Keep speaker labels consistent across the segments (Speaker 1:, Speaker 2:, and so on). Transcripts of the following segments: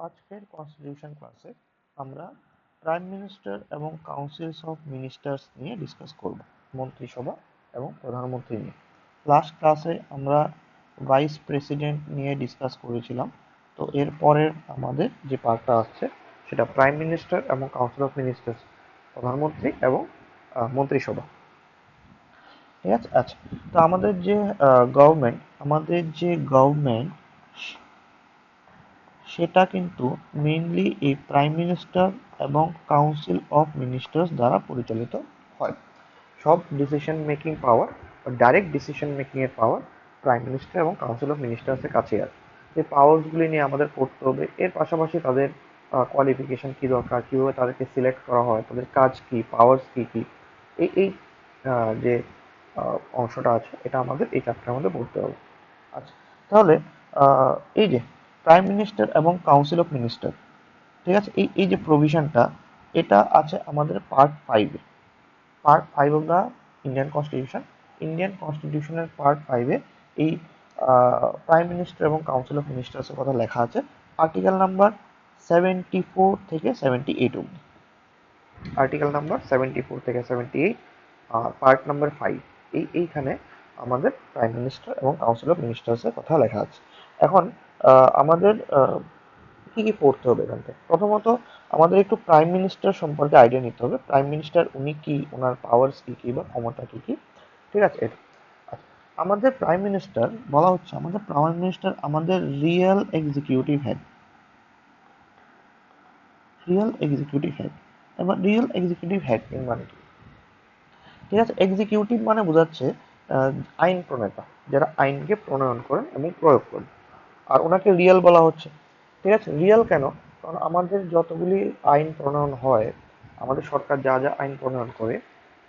Speaker 1: আজকের কনস্টিটিউশন ক্লাসে আমরা প্রাইম মিনিস্টার এবং কাউন্সিলস অফ মিনিস্টার্স নিয়ে ডিসকাস করব, মন্ত্রিসভা এবং প্রধানমন্ত্রী নিয়ে। লাস্ট ক্লাসে আমরা ভাইস প্রেসিডেন্ট নিয়ে ডিসকাস করেছিলাম, তো এর পরের আমাদের যে পার্টটা আসছে সেটা প্রাইম মিনিস্টার এবং কাউন্সিল অফ মিনিস্টার্স, প্রধানমন্ত্রী এবং মন্ত্রিসভা। ঠিক আছে। আচ্ছা, তো আমাদের যে গভর্নমেন্ট সেটা কিন্তু মেইনলি এই প্রাইম মিনিস্টার এবং কাউন্সিল অফ মিনিস্টার্স দ্বারা পরিচালিত হয়। সব ডিসিশন মেকিং পাওয়ার বা ডাইরেক্ট ডিসিশন মেকিং এর পাওয়ার প্রাইম মিনিস্টার এবং কাউন্সিল অফ মিনিস্টার্সের কাছে আছে। এই পাওয়ারসগুলি নিয়ে আমাদের পড়তে হবে। এর পাশাপাশি তাদের কোয়ালিফিকেশন কি দরকার, কীভাবে তাদেরকে সিলেক্ট করা হয়, তাদের কাজ কি, পাওয়ার্স কি কি, এই যে অংশটা আছে এটা আমাদের এই চ্যাপ্টারের মধ্যে পড়তে হবে। আচ্ছা, তাহলে এই যে প্রাইম মিনিস্টার এবং কাউন্সিল অফ মিনিস্টার, ঠিক আছে, এই যে প্রভিশনটা এটা আছে আমাদের part five of the Indian কনস্টিটিউশনের পার্ট 5-এ এই প্রাইম মিনিস্টার এবং কাউন্সিল অফ মিনিস্টার্সের কথা লেখা আছে আর্টিকেল নাম্বার 74 থেকে 78 অব্দি। আর্টিকেল নাম্বার 74 থেকে 78, পার্ট নাম্বার 5, এইখানে আমাদের প্রাইম মিনিস্টার এবং কাউন্সিল অফ মিনিস্টার্সের কথা লেখা আছে। এখন আমাদের কি কি পড়তে হবে এখান থেকে? প্রথমত আমাদের একটু প্রাইম মিনিস্টার সম্পর্কে আইডিয়া নিতে হবে। প্রাইম মিনিস্টার উনি কি, ওনার পাওয়ার্স কি কি বা ক্ষমতা কি কি, ঠিক আছে। এটা আচ্ছা, আমাদের প্রাইম মিনিস্টার বলা হচ্ছে আমাদের রিয়েল এক্সিকিউটিভ হেড। এবার রিয়েল এক্সিকিউটিভ হেড মানে কি? ঠিক আছে, এক্সিকিউটিভ মানে বোঝাচ্ছে আইন প্রণেতা, যারা আইনকে প্রণয়ন করেন এবং প্রয়োগ করেন, আর ওনাকে রিয়েল বলা হচ্ছে। ঠিক আছে, রিয়েল কেন? কারণ আমাদের যতগুলি আইন প্রণয়ন হয়, আমাদের সরকার যা যা আইন প্রণয়ন করে,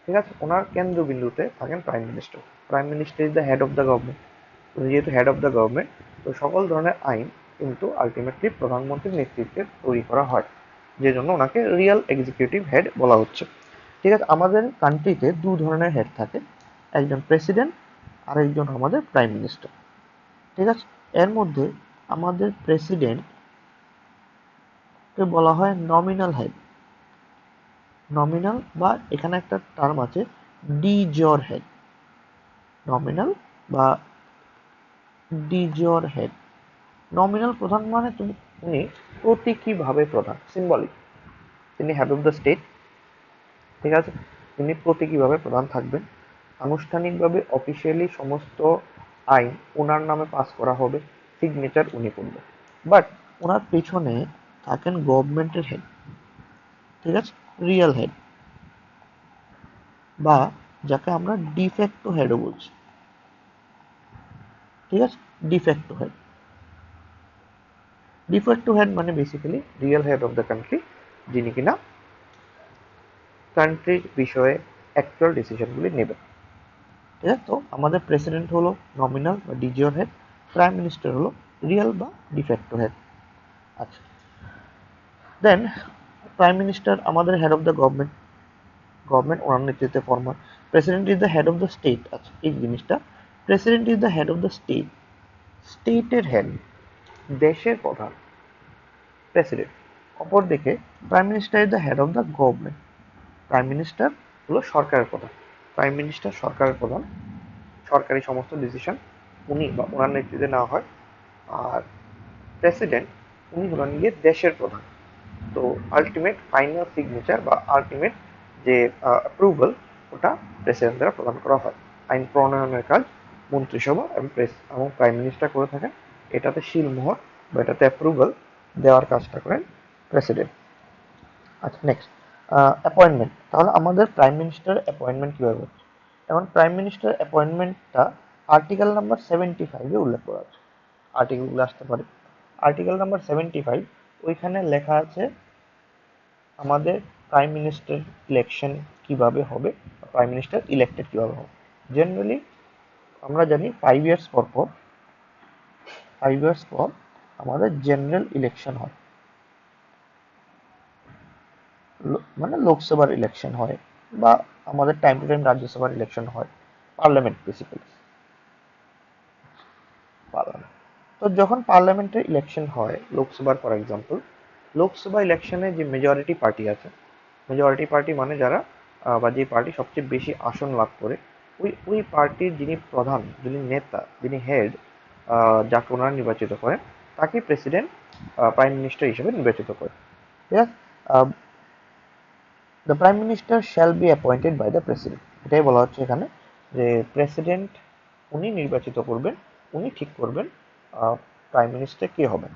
Speaker 1: ঠিক আছে, ওনার কেন্দ্রবিন্দুতে থাকেন prime minister. Prime minister is the head of the government. যেহেতু হেড অফ দ্য গভর্নমেন্ট, তো সকল ধরনের আইন কিন্তু আলটিমেটলি প্রধানমন্ত্রীর নেতৃত্বে তৈরি করা হয়, যে জন্য ওনাকে রিয়েল এক্সিকিউটিভ হেড বলা হচ্ছে। ঠিক আছে, আমাদের কান্ট্রিতে দু ধরনের হেড থাকে, একজন প্রেসিডেন্ট আর একজন আমাদের প্রাইম মিনিস্টার। ঠিক আছে, এর মধ্যে আমাদের প্রেসিডেন্টকে বলা হয় নমিনাল হেড। নমিনাল বা এখানে একটা টার্ম আছে ডিজর হেড। নমিনাল বা ডিজর হেড। নমিনাল প্রধান মানে উনি প্রতীকীভাবে প্রধান, সিম্বলিক। তিনি হেড অফ দ্য স্টেট। ঠিক আছে, তিনি প্রতীকীভাবে প্রধান থাকবেন। আনুষ্ঠানিকভাবে অফিসিয়ালি সমস্ত আইন ওনার নামে পাস করা হবে, সিগনেচার উনি করবেন। বাট ওনার পেছনে থাকেন গভর্নমেন্টের হেড, ঠিক আছে, রিয়েল হেড, বা যাকে আমরা ডিফ্যাক্টো হেডও বলছি। ঠিক আছে, ডিফ্যাক্টো হেড মানে basically real head of the country, যিনি কিনা কান্ট্রির বিষয়ে অ্যাকচুয়াল ডিসিশনগুলি নেবেন। ঠিক আছে, তো আমাদের প্রেসিডেন্ট হলো নমিনাল বা ডিজিওর হেড, প্রাইম মিনিস্টার হলো রিয়েল বা ডিফ্যাক্টো হেড। আচ্ছা, দেন প্রাইম মিনিস্টার আমাদের হেড অফ দ্য গভর্নমেন্ট ওনার নেতৃত্বে former. President is the head of the state. আচ্ছা, এই জিনিসটা, president is the head of the state. স্টেটের হেড, দেশের প্রধান প্রেসিডেন্ট। অপরদিকে prime minister is the head of the government. Prime minister হলো সরকারের প্রধান। প্রাইম মিনিস্টার সরকারের প্রধান, সরকারি সমস্ত ডিসিশন উনি বা ওনার নেতৃত্বে নেওয়া হয়। আর প্রেসিডেন্ট উনি হলেন গিয়ে দেশের প্রধান। তো আলটিমেট ফাইনাল সিগনেচার বা আলটিমেট যে অ্যাপ্রুভাল, ওটা প্রেসিডেন্ট দ্বারা প্রদান করা হয়। আইন প্রণয়নের কাজ মন্ত্রিসভা এবং প্রাইম মিনিস্টার করে থাকেন। এটাতে শিলমোহর বা এটাতে অ্যাপ্রুভাল দেওয়ার কাজটা করেন প্রেসিডেন্ট। আচ্ছা, নেক্সট অ্যাপয়েন্টমেন্ট। তাহলে আমাদের প্রাইম মিনিস্টার অ্যাপয়েন্টমেন্ট কীভাবে হচ্ছে? এখন প্রাইম মিনিস্টার অ্যাপয়েন্টমেন্টটা আর্টিকেল নাম্বার 75-এ উল্লেখ করা আছে। আর্টিকেলগুলো আসতে পারে। আর্টিকেল নাম্বার 75, ওইখানে লেখা আছে আমাদের প্রাইম মিনিস্টার ইলেকশন কিভাবে হবে, প্রাইম মিনিস্টার ইলেক্টেড কিভাবে হবে। জেনারেলি আমরা জানি 5 ইয়ার্স পর আমাদের জেনারেল ইলেকশন হয়, মানে লোকসভার ইলেকশন হয়, বা আমাদের টাইম টু টাইম রাজ্যসভার ইলেকশন হয়, পার্লামেন্ট বেসিক্যালি, পার্লামেন্ট। তো যখন পার্লামেন্টের ইলেকশন হয় লোকসভার ফর এক্সাম্পল, লোকসভা ইলেকশনে যে মেজরিটি পার্টি আছে, মেজরিটি পার্টি মানে যারা বা যে পার্টি সবচেয়ে বেশি আসন লাভ করে, ওই পার্টির যিনি প্রধান, যিনি নেতা, যিনি হেড, যাকে ওনারা নির্বাচিত করেন, তাকে প্রেসিডেন্ট প্রাইম মিনিস্টার হিসেবে নির্বাচিত করে। ঠিক আছে, the prime minister shall be appointed by the president, এটাই বলা হচ্ছে এখানে যে প্রেসিডেন্ট উনি নির্বাচিত করবেন, উনি ঠিক করবেন প্রাইম মিনিস্টার কে হবেন।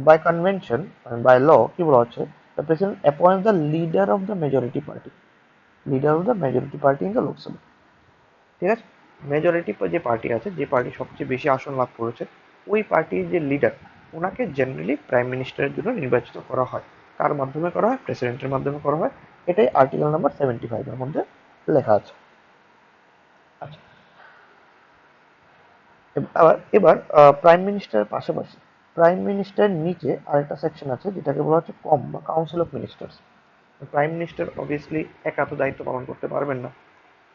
Speaker 1: বাই কনভেনশন, বাই ল কি বলা হচ্ছে, the president অ্যাপয়েন্টস the leader of the majority party, leader of the majority party in the Lok Sabha. ঠিক আছে, মেজরিটি যে পার্টি আছে, যে পার্টি সবচেয়ে বেশি আসন লাভ করেছে, ওই পার্টির যে লিডার, ওনাকে জেনারেলি প্রাইম মিনিস্টারের জন্য নির্বাচিত করা হয়। কার মাধ্যমে করা হয়? প্রেসিডেন্টের মাধ্যমে করা হয়। এটাই আর্টিকেল নাম্বার 75 এর মধ্যে লেখা আছে। আচ্ছা, এবার প্রাইম মিনিস্টারের পাশাপাশি প্রাইম মিনিস্টারের নিচে আরেকটা সেকশন আছে যেটাকে বলা হচ্ছে কম বা council of ministers. Prime minister obviously একা তো দায়িত্ব পালন করতে পারবেন না,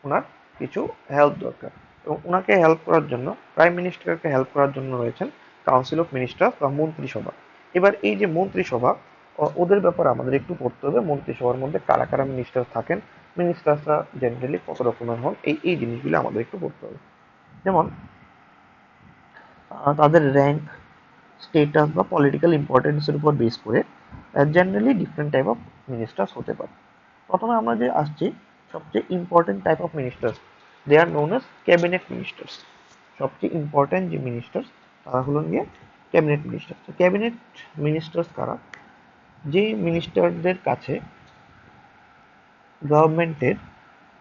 Speaker 1: ওনার কিছু হেল্প দরকার, এবং ওনাকে হেল্প করার জন্য, প্রাইম মিনিস্টারকে হেল্প করার জন্য রয়েছেন কাউন্সিল অফ মিনিস্টার্স বা মন্ত্রিসভা। এবার এই যে মন্ত্রিসভা, ওদের ব্যাপারে আমাদের একটু পড়তে হবে, মন্ত্রিসভার মধ্যে কারা কারা মিনিস্টার থাকেন, মিনিস্টার্সরা জেনারেলি কত রকমের হন, এই জিনিসগুলো আমাদের একটু পড়তে হবে। যেমন তাদের র্যাঙ্ক, স্টেটাস বা পলিটিক্যাল ইম্পর্টেন্সের উপর বেস করে generally different type of ministers হতে পারে। প্রথমে আমরা যে আসছি, সবচেয়ে important type of ministers, they are known as cabinet ministers. সবচেয়ে ইম্পর্টেন্ট যে মিনিস্টার্স, তারা হলেন গিয়ে ক্যাবিনেট মিনিস্টার। তো ক্যাবিনেট মিনিস্টার্স কারা? যে মিনিস্টারদের কাছে গভর্নমেন্টের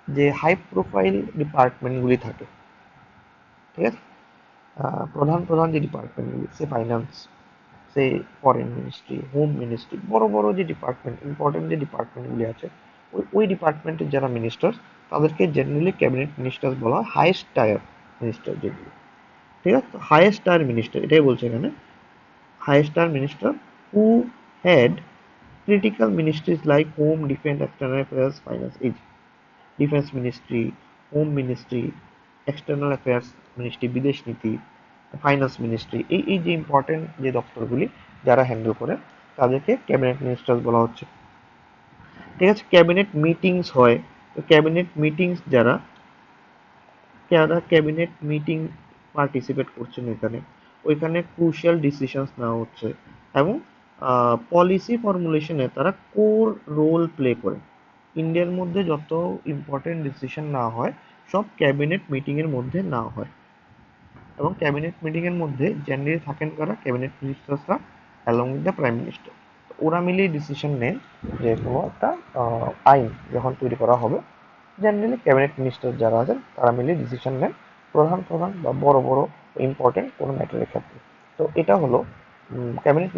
Speaker 1: যে হাই প্রোফাইল ডিপার্টমেন্টগুলি থাকে, ঠিক আছে, প্রধান প্রধান যে ডিপার্টমেন্টগুলি, সে ফাইন্যান্স, সে ফরেন মিনিস্ট্রি, হোম মিনিস্ট্রি, বড় বড় যে ডিপার্টমেন্ট, ইম্পর্টেন্ট যে ডিপার্টমেন্টগুলি আছে, ওই ডিপার্টমেন্টের যারা মিনিস্টার, তাদেরকে জেনারেলি ক্যাবিনেট মিনিস্টার বলা হয়, হাইয়েস্ট টায়ার মিনিস্টার যেগুলো। ঠিক আছে, তো হাইয়েস্ট টায়ার মিনিস্টার এটাই বলছে এখানে, highest tier minister who head critical ministries like home, defence, external affairs, finance, এই defence ministry, home ministry, external affairs ministry, বিদেশ নীতি, ফাইন্যান্স মিনিস্ট্রি, এই যে ইম্পর্টেন্ট যে দপ্তরগুলি যারা হ্যান্ডেল করে, তাদেরকে ক্যাবিনেট মিনিস্টার বলা হচ্ছে। ঠিক আছে, ক্যাবিনেট মিটিংস হয়, তো ক্যাবিনেট মিটিংস যারা যারা ক্যাবিনেট মিটিং পার্টিসিপেট করছেন এখানে, ওইখানে ক্রুশিয়াল ডিসিশনস নেওয়া হচ্ছে, এবং পলিসি ফর্মুলেশনে তারা কোর রোল প্লে করে। ইন্ডিয়ার মধ্যে যত ইম্পর্টেন্ট ডিসিশন নেওয়া হয়, সব ক্যাবিনেট মিটিংয়ের মধ্যে নেওয়া হয়, এবং ক্যাবিনেট মিটিংয়ের মধ্যে জেনারেলি থাকেন কারা? ক্যাবিনেট মিনিস্টার্সরা along with the prime minister. ওরা মিলিয়ে ডিসিশন নেন যে কোনো একটা আইন যখন তৈরি করা হবে, জেনারেলি ক্যাবিনেট মিনিস্টার যারা আছেন তারা মিলিয়ে ডিসিশন নেন প্রধান প্রধান বা বড় বড় ইম্পর্টেন্ট কোনো ম্যাটারের ক্ষেত্রে। তো এটা হলো ক্যাবিনেট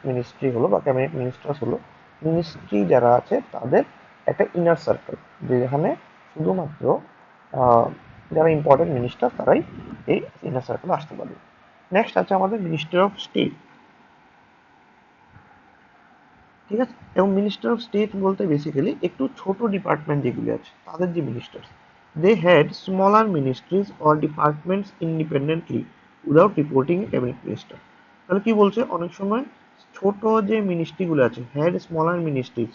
Speaker 1: মিনিস্ট্রি হলো বা ক্যাবিনেট মিনিস্টার্স হলো মিনিস্ট্রি যারা আছে তাদের একটা ইনার সার্কেল, যেখানে শুধুমাত্র যারা ইম্পর্টেন্ট মিনিস্টার তারাই এই ইনার সার্কেলে আসতে পারবে। নেক্সট আছে আমাদের মিনিস্টার অফ স্টেট। ঠিক আছে, এবং মিনিস্টার অফ স্টেট বলতে বেসিক্যালি একটু ছোট ডিপার্টমেন্ট যেগুলি আছে তাদের যে minister, they had smaller ministries or departments independently without reporting a cabinet minister. তাহলে কি বলছে, অনেক সময় ছোট যে মিনিস্ট্রিগুলো আছে, হ্যাড স্মলার মিনিস্ট্রিজ,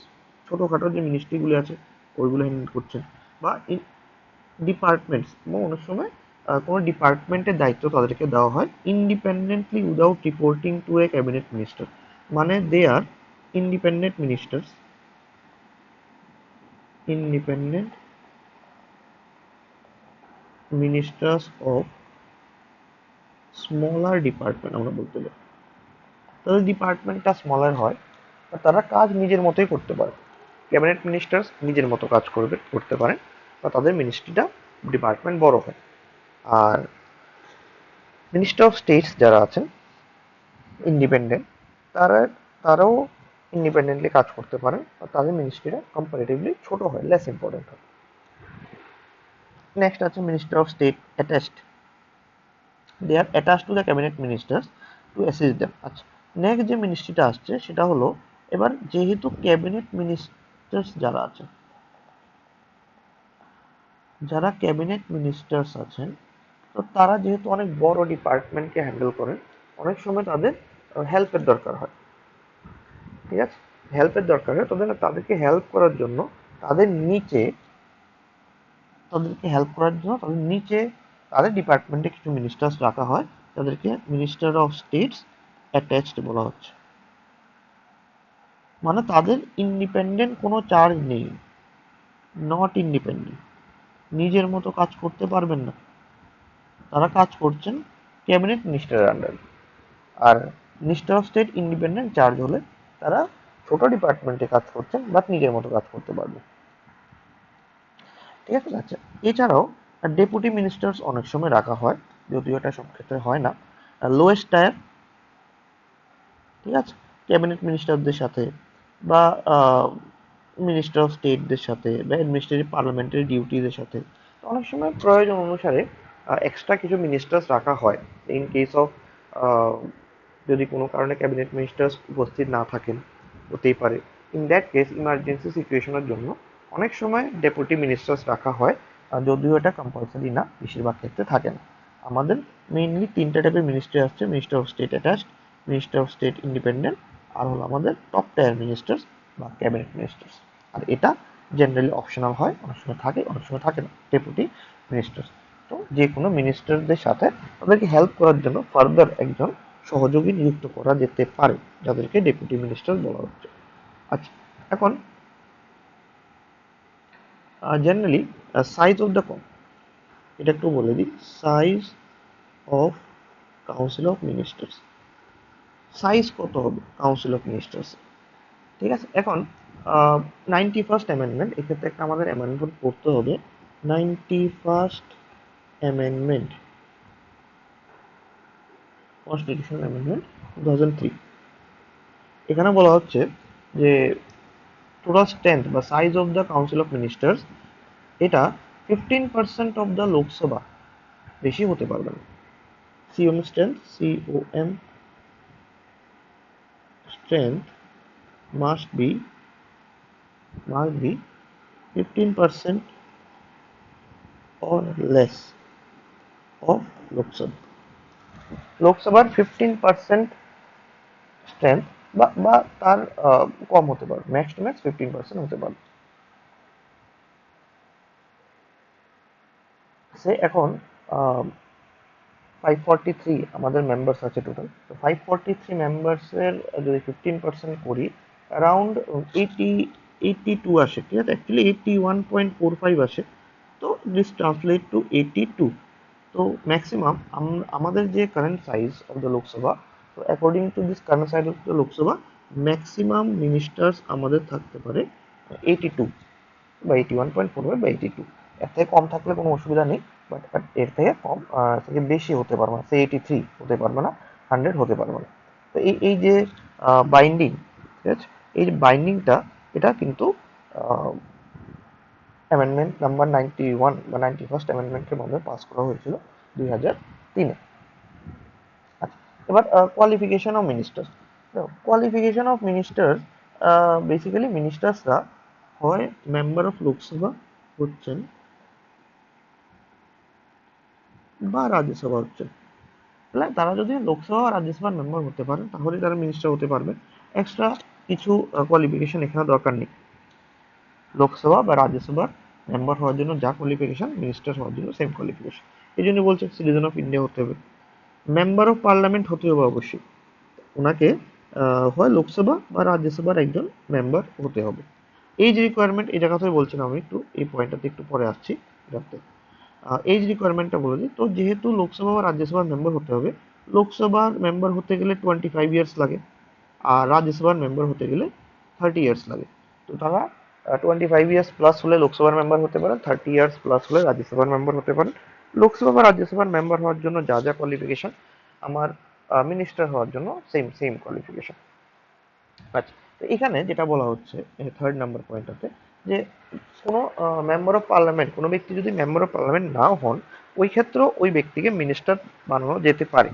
Speaker 1: ছোটোখাটো যে মিনিস্ট্রিগুলো আছে ওইগুলো হ্যান্ডেল করছেন, বা ডিপার্টমেন্টস, এবং অনেক সময় কোনো ডিপার্টমেন্টের দায়িত্ব তাদেরকে দেওয়া হয় ইন্ডিপেন্ডেন্টলি উইদাউট রিপোর্টিং টু এ ক্যাবিনেট মিনিস্টার, মানে দে আর independent ministers, independent ministers of smaller department আমরা বলতে পারি। তাদের ডিপার্টমেন্টটা স্মলার হয়, আর তারা কাজ নিজের মতোই করতে পারে। ক্যাবিনেট মিনিস্টার্স নিজের মতো কাজ করতে পারেন, বা তাদের মিনিস্ট্রিটা ডিপার্টমেন্ট বড় হয়। আর মিনিস্টার অফ স্টেটস যারা আছেন ইন্ডিপেন্ডেন্ট, তারা তারাও ইন্ডিপেন্ডেন্টলি কাজ করতে পারেন, আর তাদের মিনিস্ট্রিটা কম্পারেটিভলি ছোট হয়, লেস ইম্পর্টেন্ট হয়। নেক্সট আছে minister of state attached, they are attach to the cabinet ministers to assist them. আচ্ছা, নেক্সট যে মিনিস্ট্রিটা আসছে সেটা হলো, এবার যেহেতু ক্যাবিনেট মিনিস্টার্স যারা আছে, যারা ক্যাবিনেট মিনিস্টার্স আছেন, তো তারা যেহেতু অনেক বড় ডিপার্টমেন্টকে হ্যান্ডেল করেন, অনেক সময় তাদের হেল্পের দরকার হয়, ঠিক আছে, হেল্পের দরকার হয় তাদেরকে হেল্প করার জন্য তাদের নিচে তাদের নিচে তাদের ডিপার্টমেন্টে কিছু মিনিস্টার্স রাখা হয়, তাদেরকে মিনিস্টার অফ স্টেটস অ্যাটাচড বলা হচ্ছে। মানে তাদের ইন্ডিপেন্ডেন্ট কোনো চার্জ নেই, নট ইন্ডিপেন্ডেন্ট, নিজের মতো কাজ করতে পারবেন না, তারা কাজ করছেন ক্যাবিনেট মিনিস্টারের আন্ডারে। আর minister of state independent charge হলে তারা ছোট ডিপার্টমেন্টে কাজ করছেন বাট নিজের মতো কাজ করতে পারবে, ঠিক আছে। আচ্ছা, এছাড়াও ডেপুটি মিনিস্টার্স অনেক সময় রাখা হয়, যদিও এটা সব ক্ষেত্রে হয় না। লোয়েস্ট টায়ার, ঠিক আছে, ক্যাবিনেট মিনিস্টারদের সাথে বা মিনিস্টার অফ স্টেটদের সাথে বা অ্যাডমিনিস্ট্রেটিভ পার্লামেন্টারি ডিউটিদের সাথে অনেক সময় প্রয়োজন অনুসারে এক্সট্রা কিছু মিনিস্টার্স রাখা হয়। ইন কেস অফ যদি কোনো কারণে ক্যাবিনেট মিনিস্টার্স উপস্থিত না থাকেন, হতেই পারে, ইন দ্যাট কেস ইমার্জেন্সি সিচুয়েশনের জন্য অনেক সময় ডেপুটি মিনিস্টার্স রাখা হয়, যদিও এটা কম্পালসারি না, বেশিরভাগ ক্ষেত্রে থাকে না। আমাদের মেইনলি তিনটা টাইপের মিনিস্ট্রি আসছে: minister of state attached, minister of state independent, আর হলো আমাদের টপ টায়ার মিনিস্টার্স বা ক্যাবিনেট মিনিস্টার্স। আর এটা জেনারেলি অপশনাল হয়, অনেক সময় থাকে অনেক সময় থাকে না, ডেপুটি মিনিস্টার্স। তো যে কোনো মিনিস্টারদের সাথে তাদেরকে হেল্প করার জন্য ফার্দার একজন সহযোগী নিযুক্ত করা যেতে পারে, যাদেরকে ডেপুটি মিনিস্টার বলা হচ্ছে। আচ্ছা, এখন জেনারেলি সাইজ অফ দ্য এটা একটু বলে দিই, size of council of ministers, size কত হবে কাউন্সিল অফ মিনিস্টার্স, ঠিক আছে। এখন 91st অ্যামেন্ডমেন্ট, এক্ষেত্রে একটা আমাদের অ্যামেন্ডমেন্ট করতে হবে, 91st অ্যামেন্ডমেন্ট, কনস্টিটিউশন অ্যামেন্ডমেন্ট 2003। এখানে বলা হচ্ছে যে টোটাল স্ট্রেংথ বা size of the council of ministers, এটা 15% অফ দ্য লোকসভা, বেশি হতে পারবে না। সিওম strength, COM strength must be 15% or less of Lok Sabha. লোকসভার 15% স্ট্রেংথ বা তার কম হতে পারে, ম্যাক্স টু ম্যাক্স 15% হতে পারে। সে এখন 543 আমাদের মেম্বার্স আছে টোটাল, তো 543 মেম্বার্সের যদি 15% করি, অ্যারাউন্ড 82 আসে, ঠিক আছে, অ্যাকচুয়ালি 81.45 আসে। তো দিস ট্রান্সলেট টু 82। তো ম্যাক্সিমাম আমাদের যে current size of the Lok Sabha, তো according to this current size of the Lok Sabha, maximum ministers আমাদের থাকতে পারে 82 বা 81.45 বা 82। এর থেকে কম থাকলে কোনো অসুবিধা নেই, বাট এর থেকে কম থেকে বেশি হতে পারবে না, সে 83 হতে পারবে না, 100 হতে পারবে না। তো এই যে বাইন্ডিং, ঠিক আছে, এই যে বাইন্ডিংটা, এটা কিন্তু অ্যামেন্ডমেন্ট নাম্বার 91 বা 91st অ্যামেন্ডমেন্টের মাধ্যমে পাস করা হয়েছিল 2003-এ। আচ্ছা, এবার qualification of ministers, qualification of ministers, basically মিনিস্টার্সরা হয় মেম্বার অফ লোকসভা হচ্ছেন বা রাজ্যসভা হচ্ছেন। তাহলে তারা যদি লোকসভা বা রাজ্যসভার মেম্বার হতে পারেন তাহলে তারা মিনিস্টার হতে পারবে, এক্সট্রা কিছু কোয়ালিফিকেশন এখানে দরকার নেই। লোকসভা বা রাজ্যসভার মেম্বার হওয়ার জন্য যা কোয়ালিফিকেশন, মিনিস্টার হওয়ার জন্য সেম কোয়ালিফিকেশন। এই জন্য বলছে সিটিজেন অফ ইন্ডিয়া হতে হবে, মেম্বার অফ পার্লামেন্ট হতে হবে অবশ্যই, ওনাকে হয় লোকসভা বা রাজ্যসভার একজন মেম্বার হতে হবে। এই যে রিকোয়ারমেন্ট, এই জায়গাতে বলছিলাম আমি, একটু এই পয়েন্টটাতে একটু পরে আসছি, এটাতে এজ রিকোয়ারমেন্টটা বলে দিই। তো যেহেতু লোকসভা বা রাজ্যসভার মেম্বার হতে হবে, লোকসভার মেম্বার হতে গেলে 25 ইয়ার্স লাগে, আর রাজ্যসভার মেম্বার হতে গেলে 30 ইয়ার্স লাগে। তো তারা 25 ইয়ার্স প্লাস হলে লোকসভার মেম্বার হতে পারেন, 30 ইয়ার্স প্লাস হলে রাজ্যসভার মেম্বার হতে পারেন। লোকসভা বা রাজ্যসভার মেম্বার হওয়ার জন্য যা যা কোয়ালিফিকেশন, আমার মিনিস্টার হওয়ার জন্য সেম সেম কোয়ালিফিকেশন। আচ্ছা, তো এখানে যেটা বলা হচ্ছে থার্ড নাম্বার পয়েন্টটাতে, যে কোনো মেম্বার অফ পার্লামেন্ট, কোনো ব্যক্তি যদি মেম্বার অফ পার্লামেন্ট নাও হন, ওই ক্ষেত্রেও ওই ব্যক্তিকে মিনিস্টার বানানো যেতে পারে,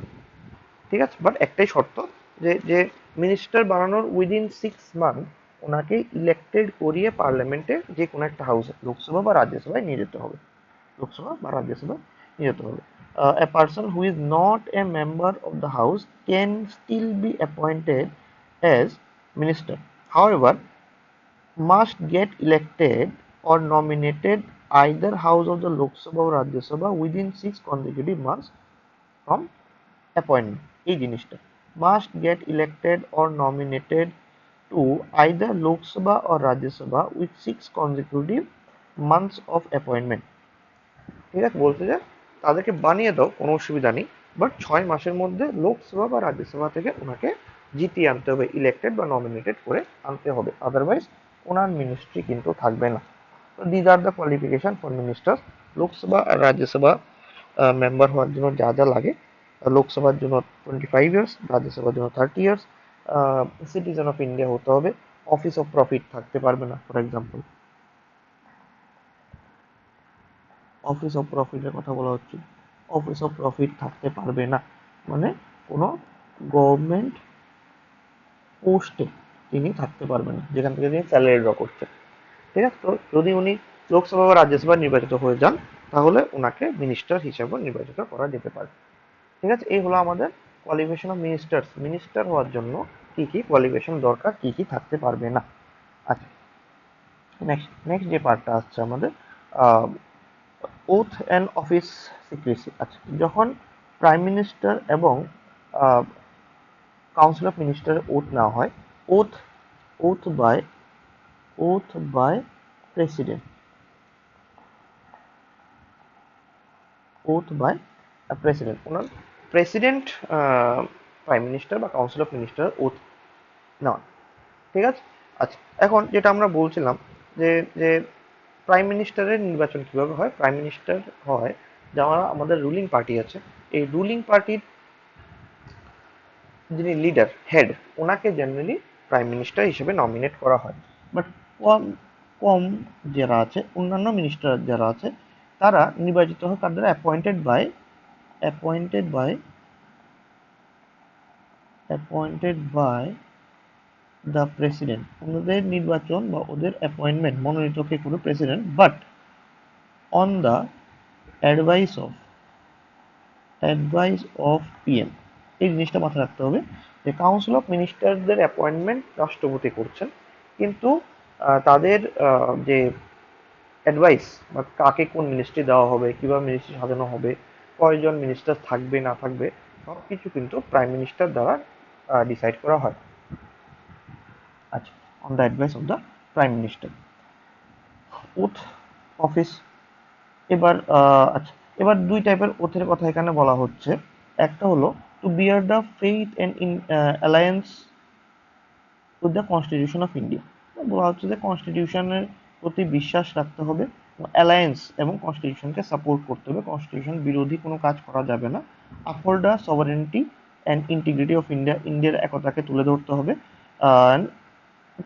Speaker 1: ঠিক আছে, বাট একটাই শর্ত, যে যে মিনিস্টার বানানোর উইদিন 6 মান্থ ওনাকে ইলেক্টেড করিয়ে পার্লামেন্টে যে কোনো একটা হাউসে, লোকসভা বা রাজ্যসভায় নিয়ে যেতে হবে, লোকসভা বা রাজ্যসভায় নিয়ে যেতে হবে। a person who is not a member of the house can still be appointed as minister. However, must get elected or nominated either house of the Lok Sabha or Rajya Sabha within 6 consecutive months from appointment. এই জিনিসটা must get elected or nominated to either Lok Sabha or Rajya Sabha with 6 consecutive months of appointment. ঠিক আছে, বলতে যে তাদেরকে বানিয়ে দাও, কোনো অসুবিধা নেই, বাট 6 মাসের মধ্যে লোকসভা বা রাজ্যসভা থেকে ওনাকে জিতিয়ে আনতে হবে, ইলেক্টেড বা নমিনেটেড করে আনতে হবে, আদারওয়াইজ ওনার মিনিস্ট্রি কিন্তু থাকবে না। তো these are the qualification for minister. Lok Sabha আর রাজ্যসভা মেম্বার হওয়ার জন্য যা যা লাগে, লোকসভার জন্য 25 ইয়ার্স, রাজ্যসভার জন্য 30 ইয়ার্স, সিটিজেন অফ ইন্ডিয়া হতে হবে, অফিস অফ প্রফিট থাকতে পারবে না। ফর এক্সাম্পল, অফিস অফ প্রফিটের কথা বলা হচ্ছে, অফিস অফ প্রফিট থাকতে পারবে না, মানে কোনো গভর্নমেন্ট পোস্টে তিনি থাকতে পারবেন না, যেখান থেকে তিনি স্যালারি ড্র করছেন। ঠিক আছে, তো যদি উনি লোকসভা বা রাজ্যসভা নির্বাচিত হয়ে যান, তাহলে ওনাকে মিনিস্টার হিসাবে নির্বাচিত করা যেতে পারে। ঠিক আছে, এই হলো আমাদের কোয়ালিফিকেশন অফ মিনিস্টার্স। মিনিস্টার হওয়ার জন্য কি কি কোয়ালিফিকেশন দরকার, কি কি থাকতে পারবে না। আচ্ছা, নেক্সট নেক্সট যে পার্টটা আসছে আমাদের, ওথ অ্যান্ড অফিস সিক্রেসি। আচ্ছা, যখন প্রাইম মিনিস্টার এবং কাউন্সিল অফ মিনিস্টারের ওথ নেওয়া হয়, oath oath by oath by president, oath by president, ওনার প্রেসিডেন্ট প্রাইম মিনিস্টার বা কাউন্সিল অফ মিনিস্টার ওথ নেওয়া। ঠিক আছে, আচ্ছা, এখন যেটা আমরা বলছিলাম যে যে প্রাইম মিনিস্টারের নির্বাচন কিভাবে হয়। প্রাইম মিনিস্টার হয় যারা আমাদের রুলিং পার্টি আছে, এই রুলিং পার্টির যিনি লিডার, হেড, ওনাকে জেনারেলি প্রাইম মিনিস্টার হিসেবে নমিনেট করা হয়। বাট কম কম যারা আছে, অন্যান্য মিনিস্টার যারা আছে, তারা নির্বাচিত হয় কার দ্বারা? Appointed by the president. ওদের নির্বাচন বা ওদের অ্যাপয়েন্টমেন্ট মনোনীত কে করে? President, but on the advice of PM. এই জিনিসটা মাথায় রাখতে হবে যে কাউন্সিল অফ মিনিস্টারদের অ্যাপয়েন্টমেন্ট রাষ্ট্রপতি করছেন, কিন্তু তাদের যে অ্যাডভাইস বা কাকে কোন মিনিস্ট্রি দেওয়া হবে, কিভাবে মিনিস্ট্রি সাজানো হবে, কয়জন মিনিস্টার থাকবে না থাকবে, সব কিছু কিন্তু প্রাইম মিনিস্টার দ্বারা ডিসাইড করা হয়। আচ্ছা, on the advice of the prime minister. Oath office. এবার আচ্ছা, এবার দুই টাইপের ওথের কথা এখানে বলা হচ্ছে। একটা হলো to bear the faith and in alliance with the constitution of India. বলা হচ্ছে যে কনস্টিটিউশনের প্রতি বিশ্বাস রাখতে হবে, অ্যালায়েন্স এবং কনস্টিটিউশনকে সাপোর্ট করতে হবে, কনস্টিটিউশন বিরোধী কোনো কাজ করা যাবে না। Uphold the sovereignty and integrity of India, ইন্ডিয়ার একতাকে তুলে ধরতে হবে।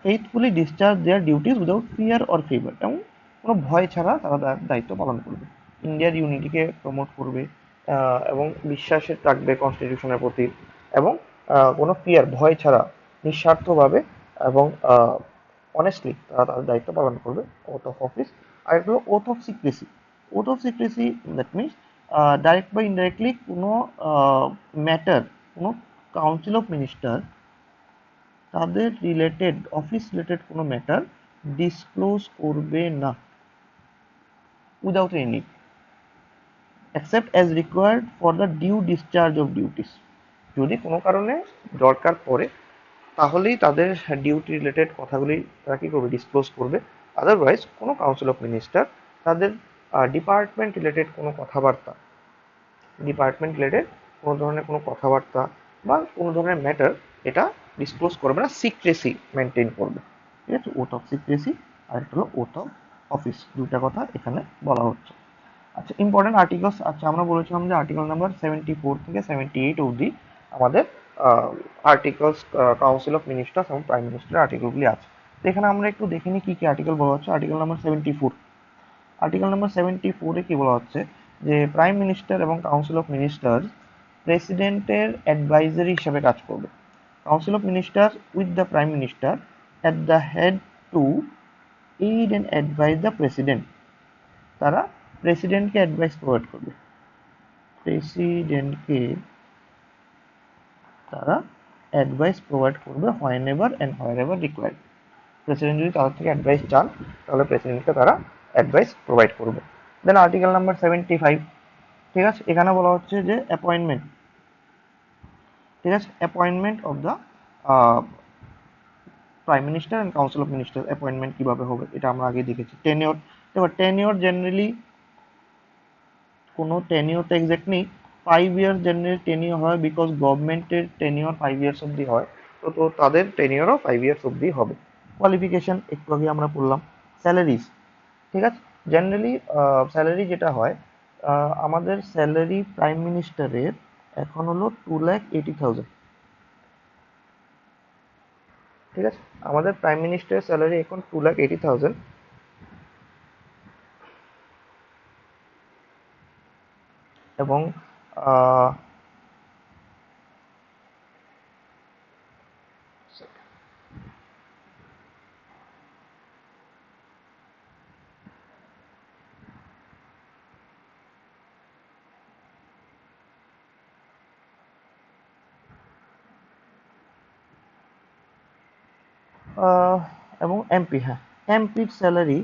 Speaker 1: Faithfully discharge their duties without fear or favour, এবং কোনো ভয় ছাড়া তারা তার দায়িত্ব পালন করবে, ইন্ডিয়ার ইউনিটিকে প্রমোট করবে, এবং বিশ্বাস রাখবে কনস্টিটিউশনের প্রতি, এবং কোনো ফিয়ার, ভয় ছাড়া নিঃস্বার্থভাবে এবং অনেস্টলি তারা তাদের দায়িত্ব পালন করবে। Oath of office. আর একটা হলো oath of secrecy. Oath of secrecy that means direct বা ইনডাইরেক্টলি কোনো ম্যাটার, কোনো কাউন্সিল অফ মিনিস্টার তাদের রিলেটেড, অফিস রিলেটেড কোনো ম্যাটার ডিসক্লোজ করবে না without any need, except as required for the due discharge of duties। যদি কোনো কারণে দরকার পড়ে, তাহলেই তাদের ডিউটি রিলেটেড কথাগুলি তারা কী করবে? ডিসক্লোজ করবে। আদারওয়াইজ কোনো কাউন্সিল অফ মিনিস্টার তাদের ডিপার্টমেন্ট রিলেটেড কোনো কথাবার্তা, ডিপার্টমেন্ট রিলেটেড কোনো ধরনের কোনো কথাবার্তা বা কোনো ধরনের ম্যাটার, এটা ডিসক্লোজ করবে না, সিক্রেসি মেনটেন করবে। ঠিক আছে, ওথ অফ সিক্রেসি আর একটা হলো ওথ অফ অফিস, দুইটা কথা এখানে বলা হচ্ছে। আচ্ছা, ইম্পর্টেন্ট আর্টিকেলস। আচ্ছা, আমরা বলেছিলাম যে আর্টিকেল নাম্বার 74 থেকে 78 অবধি আমাদের আর্টিকেলস, কাউন্সিল অফ মিনিস্টার্স এবং প্রাইম মিনিস্টারের আর্টিকেলগুলি আছে। তো এখানে আমরা একটু দেখে নিই কী কী আর্টিকেল বলা হচ্ছে। Article number 74। আর্টিকেল নাম্বার 74-এ কী বলা হচ্ছে যে প্রাইম মিনিস্টার এবং কাউন্সিল অফ মিনিস্টার প্রেসিডেন্টের অ্যাডভাইজারি হিসাবে কাজ করবে। Council of minister with the prime minister at the head to aid and advice the president. তারা প্রেসিডেন্টকে অ্যাডভাইস প্রোভাইড করবে। প্রেসিডেন্টকে তারা অ্যাডভাইস প্রোভাইড করবে when ever and where ever required. President যদি তাদের থেকে অ্যাডভাইস চান তাহলে প্রেসিডেন্টকে তারা অ্যাডভাইস প্রোভাইড করবে। দেন আর্টিকেল নাম্বার 75, ঠিক আছে, এখানে বলা হচ্ছে যে অ্যাপয়েন্টমেন্ট, ঠিক আছে, appointment of the prime minister and council of minister appointment কীভাবে হবে এটা আমরা আগে দেখেছি। টেনিওর, এবার টেনিওর জেনারেলি কোনো টেনিওর তো এক্সাক্ট নেই, 5 ইয়ার্স জেনারেলি টেনিওর হয়, বিকজ গভর্নমেন্টের টেনিওর 5 ইয়ার্স অবধি হয়, তো তাদের টেনিওরও 5 ইয়ার্স অবধি হবে। কোয়ালিফিকেশন একটু আগে আমরা পড়লাম। স্যালারিজ, ঠিক আছে, জেনারেলি স্যালারি যেটা হয়, আমাদের স্যালারি প্রাইম মিনিস্টারের এখন হলো 2,80,000, ঠিক আছে, আমাদের প্রাইম মিনিস্টারের স্যালারি এখন 2,80,000। এবং আহ, এবং এমপি, হ্যাঁ, এমপির salary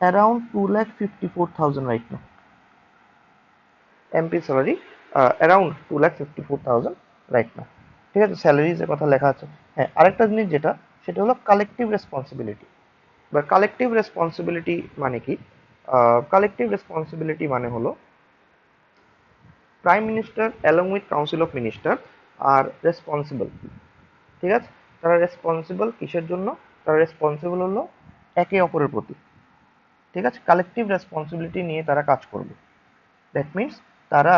Speaker 1: around 2,54,000 right now. MP salary around 2,54,000 right now, ঠিক আছে, স্যালারিজের কথা লেখা আছে। হ্যাঁ, আরেকটা জিনিস যেটা, সেটা হলো কালেকটিভ রেসপন্সিবিলিটি। বা কালেকটিভ রেসপন্সিবিলিটি মানে কি? কালেকটিভ রেসপন্সিবিলিটি মানে হলো prime minister along with council of minister R responsible, ঠিক আছে, তারা রেসপন্সিবল কিসের জন্য? তারা রেসপন্সিবল হলো একে অপরের প্রতি, ঠিক আছে, কালেকটিভ রেসপন্সিবিলিটি নিয়ে তারা কাজ করবে। দ্যাট মিনস তারা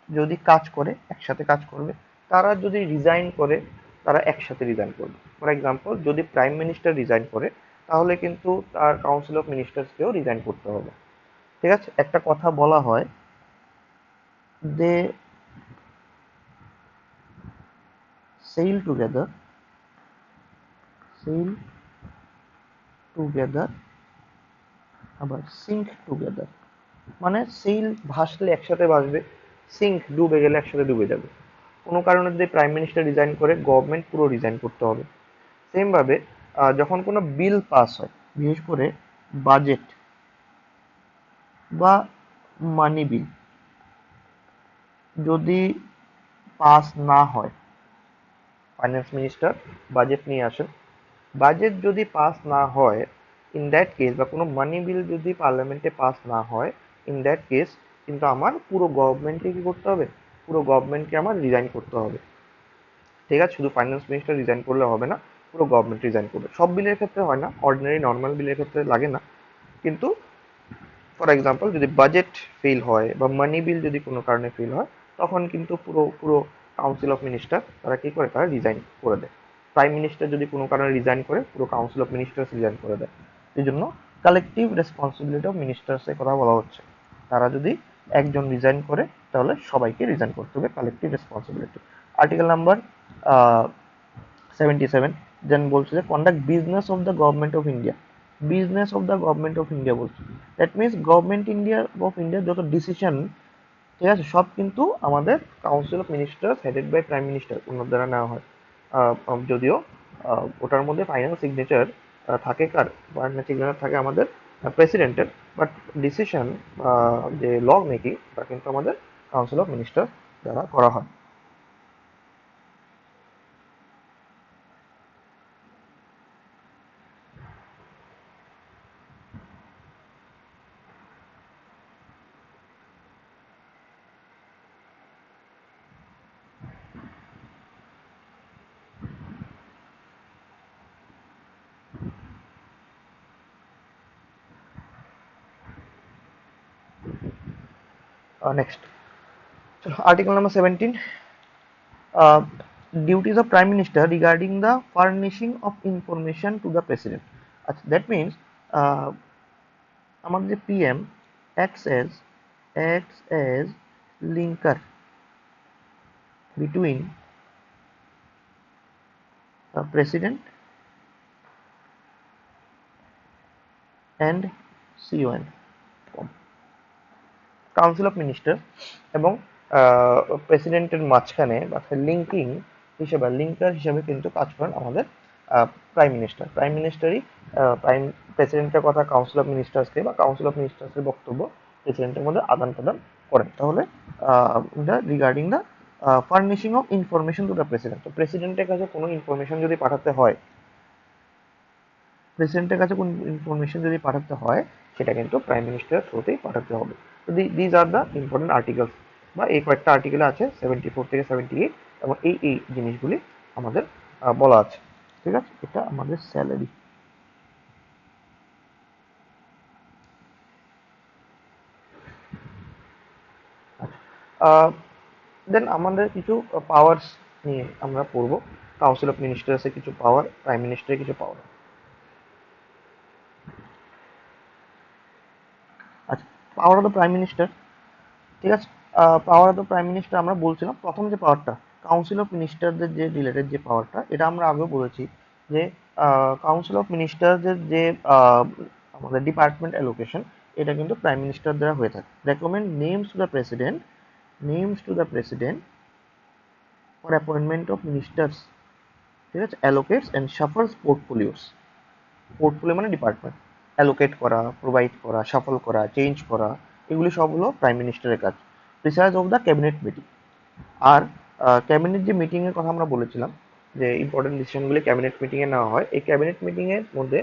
Speaker 1: যদি কাজ করে একসাথে কাজ করবে, তারা যদি রিজাইন করে তারা একসাথে রিজাইন করবে। ফর এক্সাম্পল, যদি প্রাইম মিনিস্টার রিজাইন করে তাহলে কিন্তু তার কাউন্সিল অফ মিনিস্টার্সকেও রিজাইন করতে হবে, ঠিক আছে। একটা কথা বলা হয়, দে sail together, sail together, আবার সিঙ্ক টুগেদার, মানে সেল ভাসলে একসাথে ভাসবে, সিঙ্ক ডুবে গেলে একসাথে ডুবে যাবে। কোনো কারণে যদি প্রাইম মিনিস্টার রিজাইন করে গভর্নমেন্ট পুরো রিজাইন করতে হবে। সেমভাবে যখন কোনো বিল পাস হয়, বিশেষ করে বাজেট বা মানি বিল যদি পাস না হয়, ফাইন্যান্স মিনিস্টার বাজেট নিয়ে আসেন, বাজেট যদি পাস না হয়, ইন দ্যাট কেস, বা কোনো মানি বিল যদি পার্লামেন্টে পাস না হয়, ইন দ্যাট কেস কিন্তু আমার পুরো গভর্নমেন্টকে কী করতে হবে? পুরো গভর্নমেন্টকে আমার রিজাইন করতে হবে, ঠিক আছে। শুধু ফাইন্যান্স মিনিস্টার রিজাইন করলে হবে না, পুরো গভর্নমেন্ট রিজাইন করবে। সব বিলের ক্ষেত্রে হয় না, অর্ডিনারি নর্মাল বিলের ক্ষেত্রে লাগে না, কিন্তু ফর এক্সাম্পল যদি বাজেট ফেল হয় বা মানি বিল যদি কোনো কারণে ফেল হয়, তখন কিন্তু পুরো পুরো কাউন্সিল অফ মিনিস্টার তারা কী করে? তারা রিজাইন করে দেয়। প্রাইম মিনিস্টার যদি কোনো কারণে রিজাইন করে, পুরো কাউন্সিল অফ মিনিস্টার্স রিজাইন করে দেয়। এই জন্য কালেকটিভ রেসপন্সিবিলিটি অফ মিনিস্টার্সের কথা বলা হচ্ছে। তারা যদি একজন রিজাইন করে তাহলে সবাইকে রিজাইন করতে হবে, collective responsibility. Article number 77 then বলছে যে conduct business of the government of India. Business of the government of India বলছে, দ্যাট মিনস গভর্নমেন্ট অফ ইন্ডিয়ার যত ডিসিশন, ঠিক আছে, সব কিন্তু আমাদের council of ministers headed by prime minister ওনার দ্বারা নেওয়া হয়। যদিও ওটার মধ্যে ফাইনাল সিগনেচার থাকে কার? ফাইনাল সিগনেচার থাকে আমাদের প্রেসিডেন্টের, বাট ডিসিশন যে ল মেকিং তা কিন্তু আমাদের কাউন্সিল অফ মিনিস্টার দ্বারা করা হয়। Next, article number 17, duties of prime minister regarding the furnishing of information to the president. That means আমাদের PM acts as linker between the president and CON, council of minister, এবং প্রেসিডেন্টের মাঝখানে বা linking হিসেবে linker হিসেবে কিন্তু কাজ করেন আমাদের প্রাইম মিনিস্টার। প্রাইম মিনিস্টারই প্রাইম প্রেসিডেন্টের কথা কাউন্সিল অফ মিনিস্টার্সকে বা কাউন্সিল অফ মিনিস্টার্সের বক্তব্য প্রেসিডেন্টের মধ্যে আদান প্রদান করেন। তাহলে regarding the furnishing of information to the president, তো প্রেসিডেন্টের কাছে কোনো ইনফরমেশন যদি পাঠাতে হয়, প্রেসিডেন্টের কাছে কোন ইনফরমেশন যদি পাঠাতে হয় সেটা কিন্তু প্রাইম মিনিস্টারের থ্রুতেই পাঠাতে হবে। তো these are the important articles, বা এই কয়েকটা আর্টিকেলে আছে 74 থেকে 78, এবং এই জিনিসগুলি আমাদের বলা আছে। ঠিক আছে, এটা আমাদের স্যালারি। দেন আমাদের কিছু পাওয়ার্স নিয়ে আমরা পড়বো। কাউন্সিল অফ মিনিস্টার্সের কিছু পাওয়ার, প্রাইম মিনিস্টারের কিছু পাওয়ার। আচ্ছা, power of the prime minister. ঠিক আছে, power of the prime minister আমরা বলছিলাম প্রথম যে পাওয়ারটা কাউন্সিল অফ মিনিস্টারদের যে রিলেটেড যে পাওয়ারটা, এটা আমরা আগেও বলেছি যে কাউন্সিল অফ মিনিস্টারদের যে আমাদের ডিপার্টমেন্ট অ্যালোকেশন, এটা কিন্তু প্রাইম মিনিস্টার দ্বারা হয়ে থাকে। Recommend names to the president, names to the president for appointment of ministers. ঠিক আছে, allocates and shuffles portfolios. Portfolio মানে ডিপার্টমেন্ট, অ্যালোকেট করা, প্রোভাইড করা, শাফল করা, চেঞ্জ করা, এগুলি সব হলো প্রাইম মিনিস্টারের কাজ। Presides of the cabinet meeting. আর ক্যাবিনেট যে মিটিংয়ের কথা আমরা বলেছিলাম যে ইম্পর্টেন্ট ডিসিশনগুলি ক্যাবিনেট মিটিংয়ে নেওয়া হয়, এই ক্যাবিনেট মিটিংয়ের মধ্যে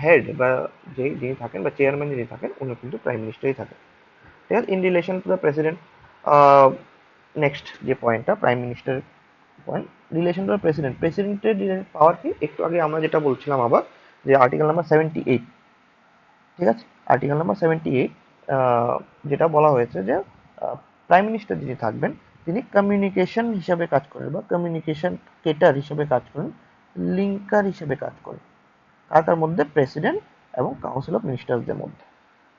Speaker 1: হেড বা যিনি থাকেন বা চেয়ারম্যান যিনি থাকেন উনি কিন্তু প্রাইম মিনিস্টারই থাকেন। ঠিক আছে, in relation to the president. Next যে পয়েন্টটা prime minister point, relation to the president. প্রেসিডেন্টের পাওয়ার কি, একটু আগে আমরা যেটা বলছিলাম আবার, যে আর্টিকেল নাম্বার 78। ঠিক আছে, আর্টিকেল নাম্বার 78 যেটা বলা হয়েছে যে প্রাইম মিনিস্টার যিনি থাকবেন তিনি কমিউনিকেশন হিসাবে কাজ করেন বা কমিউনিকেশন কেটার হিসেবে কাজ করেন, লিঙ্কার হিসেবে কাজ করেন। কার মধ্যে? প্রেসিডেন্ট এবং কাউন্সিল অফ মিনিস্টারদের মধ্যে।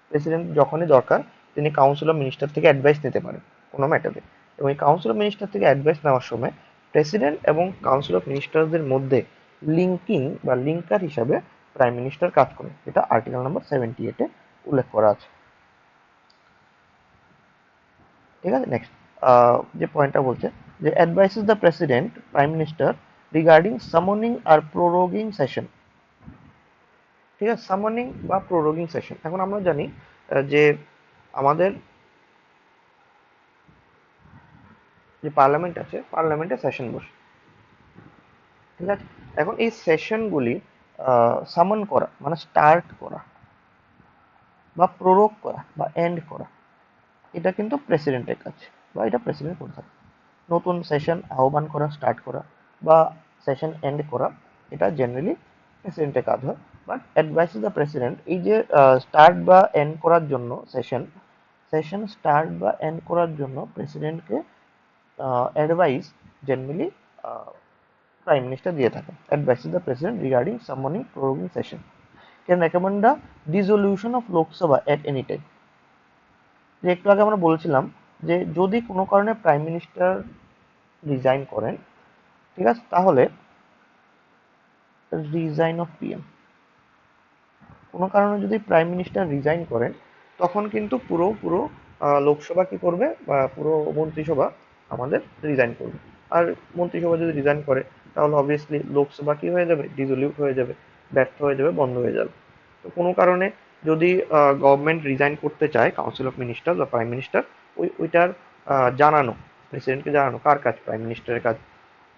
Speaker 1: প্রেসিডেন্ট যখনই দরকার তিনি কাউন্সিল অফ মিনিস্টার থেকে অ্যাডভাইস নিতে পারেন কোনো ম্যাটারে, এবং এই কাউন্সিল অফ মিনিস্টার থেকে অ্যাডভাইস নেওয়ার সময় প্রেসিডেন্ট এবং কাউন্সিল অফ মিনিস্টারদের মধ্যে লিঙ্কিং বা লিঙ্কার হিসাবে প্রাইম মিনিস্টার কাজ করেন, এটা আর্টিকেল নাম্বার 78-এ উল্লেখ করা আছে। ঠিক আছে, নেক্সট যে পয়েন্টটা বলছে যে advises the president prime minister regarding summoning আর প্রোরোগিং সেশন। ঠিক আছে, সামনিং বা প্রোরোগিং সেশন। এখন আমরা জানি যে আমাদের যে পার্লামেন্ট আছে, পার্লামেন্টে সেশন বসে। ঠিক আছে, এখন এই সেশনগুলি সামন করা মানে স্টার্ট করা বা প্রোরোগ করা বা এন্ড করা, এটা কিন্তু প্রেসিডেন্টের কাছে, বা এটা প্রেসিডেন্ট করে থাকে। নতুন সেশন আহ্বান করা, স্টার্ট করা বা সেশন এন্ড করা, এটা জেনারেলি প্রেসিডেন্টের কাজ হয়। বাট অ্যাডভাইস দ্য প্রেসিডেন্ট, এই যে স্টার্ট বা এন্ড করার জন্য সেশন, সেশন স্টার্ট বা এন্ড করার জন্য প্রেসিডেন্টকে অ্যাডভাইস জেনারেলি প্রাইম মিনিস্টার দিয়ে থাকেন। Advise the president regarding summoning proroguing session, can recommend the dissolution of Lok Sabha at any time. যে একটু আগে আমরা বলছিলাম যে যদি কোনো কারণে প্রাইম মিনিস্টার রিজাইন করেন, ঠিক আছে, তাহলে রিজাইন অফ পিএম, কোনো কারণে যদি প্রাইম মিনিস্টার রিজাইন করেন তখন কিন্তু পুরো পুরো লোকসভা কি করবে বা পুরো মন্ত্রিসভা আমাদের রিজাইন করবে। আর মন্ত্রিসভা যদি রিজাইন করে তাহলে অবভিয়াসলি লোকসভা কি হয়ে যাবে, ডিজলিউট হয়ে যাবে, ব্যর্থ হয়ে যাবে, বন্ধ হয়ে যাবে। তো কোনো কারণে যদি গভর্নমেন্ট রিজাইন করতে চায়, কাউন্সিল অফ মিনিস্টার বা প্রাইম মিনিস্টার, ওইটার জানানো, প্রেসিডেন্টকে জানানো কার কাজ, প্রাইম মিনিস্টারের কাজ।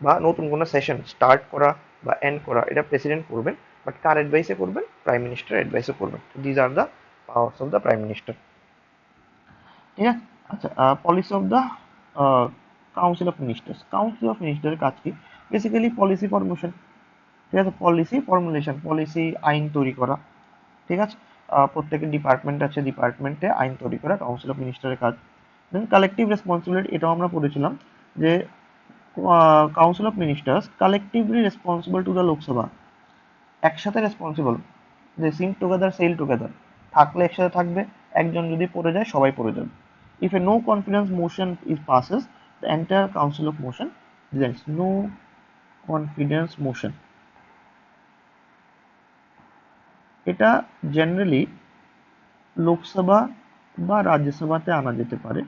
Speaker 1: বা নতুন কোনো সেশন স্টার্ট করা বা এন্ড করা এটা প্রেসিডেন্ট করবেন, বাট কার অ্যাডভাইসে করবেন? প্রাইম মিনিস্টার অ্যাডভাইসে করবেন। These are the powers of the prime minister. ঠিক আছে, আচ্ছা, policy of the council of ministers. Council of মিনিস্টারের কাজ কি? Basically policy formulation. ঠিক আছে, পলিসি ফর্মুলেশন, পলিসি আইন তৈরি করা। ঠিক আছে, প্রত্যেকের ডিপার্টমেন্ট আছে, ডিপার্টমেন্টে আইন তৈরি করা কাউন্সিল অফ মিনিস্টারের কাজ। দেন কালেকটিভ রেসপন্সিবিলিটি, এটাও আমরা পড়েছিলাম যে council of ministers collectively responsible to the Lok Sabha, একসাথে রেসপন্সিবল, যে সিং টুগেদার সেল টুগেদার, থাকলে একসাথে থাকবে, একজন যদি পড়ে যায় সবাই পড়ে যাবে। If a no confidence motion is passes the entire council of motion resigns. No confidence motion, এটা জেনারেলি লোকসভা বা রাজ্যসভাতে আনা যেতে পারে।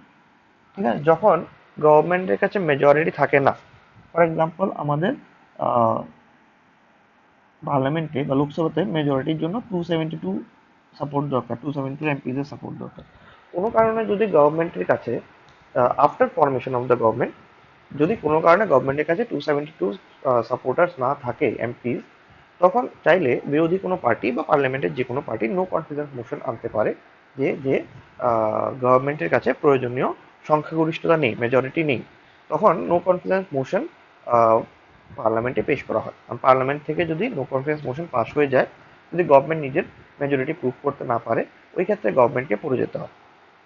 Speaker 1: ঠিক আছে, যখন গভর্নমেন্টের কাছে মেজরিটি থাকে না, ফর এক্সাম্পল আমাদের পার্লামেন্টে বা লোকসভাতে মেজরিটির জন্য 272 সাপোর্ট দরকার, 272 এমপিদের সাপোর্ট দরকার। কোনো কারণে যদি গভর্নমেন্টের কাছে after formation of the government যদি কোনো কারণে গভর্নমেন্টের কাছে 272 সাপোর্টার্স না থাকে এমপি, তখন চাইলে বিরোধী কোনো পার্টি বা পার্লামেন্টের যে কোনো পার্টি নো কনফিডেন্স মোশন আনতে পারে যে যে গভর্নমেন্টের কাছে প্রয়োজনীয় সংখ্যাগরিষ্ঠতা নেই, মেজরিটি নেই। তখন নো কনফিডেন্স মোশন পার্লামেন্টে পেশ করা হয়। আর পার্লামেন্ট থেকে যদি নো কনফিডেন্স মোশন পাস হয়ে যায়, যদি গভর্নমেন্ট নিজের মেজরিটি প্রুভ করতে না পারে, ওই ক্ষেত্রে গভর্নমেন্টকে পড়ে যেতে হয়।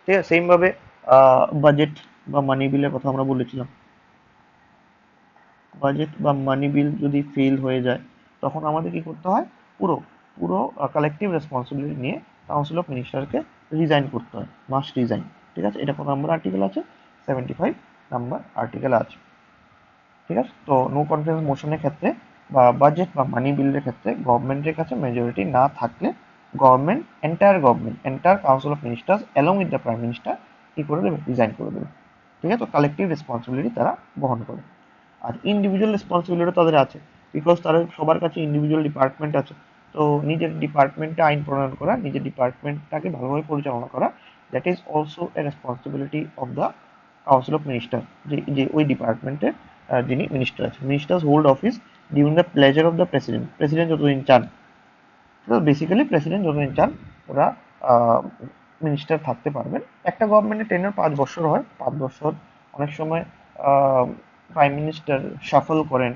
Speaker 1: ঠিক আছে, সেমভাবে বাজেট বা মানি বিলের কথা আমরা বলেছিলাম। বাজেট বা মানি বিল যদি ফেল হয়ে যায়, তখন আমাদের কি করতে হয়, পুরো পুরো কালেকটিভ রেসপন্সিবিলিটি নিয়ে কাউন্সিল অফ মিনিস্টারকে রিজাইন করতে হয়, মাস্ট রিজাইন। ঠিক আছে, এটা কত নাম্বার আর্টিকেল আছে? 75 নাম্বার আর্টিকেল আছে। ঠিক আছে, তো নো কনফিডেন্স মোশনের ক্ষেত্রে বা বাজেট বা মানি বিলের ক্ষেত্রে গভর্নমেন্টের কাছে মেজরিটি না থাকলে government entire council of ministers along with the prime minister কি করে দেবে, রিজাইন করে দেবে। ঠিক আছে, তো কালেকটিভ রেসপন্সিবিলিটি তারা বহন করে। আর ইন্ডিভিজুয়াল রেসপন্সিবিলিটি তাদের আছে, বিকজ তাদের সবার কাছে ইন্ডিভিজুয়াল ডিপার্টমেন্ট আছে। তো নিজের ডিপার্টমেন্টে আইন প্রণয়ন করা, নিজের ডিপার্টমেন্টটাকে ভালোভাবে পরিচালনা করা, that is also a responsibility of the council of minister. যে যে ওই ডিপার্টমেন্টের যিনি মিনিস্টার আছে, ministers hold office during the pleasure of the president. President যতদিন চান, বেসিক্যালি প্রেসিডেন্ট যতদিন চান ওরা মিনিস্টার থাকতে পারবেন। একটা গভর্নমেন্টের টেনিউর 5 বছর হয়, 5 বছর। অনেক সময় প্রাইম মিনিস্টার শাফল করেন,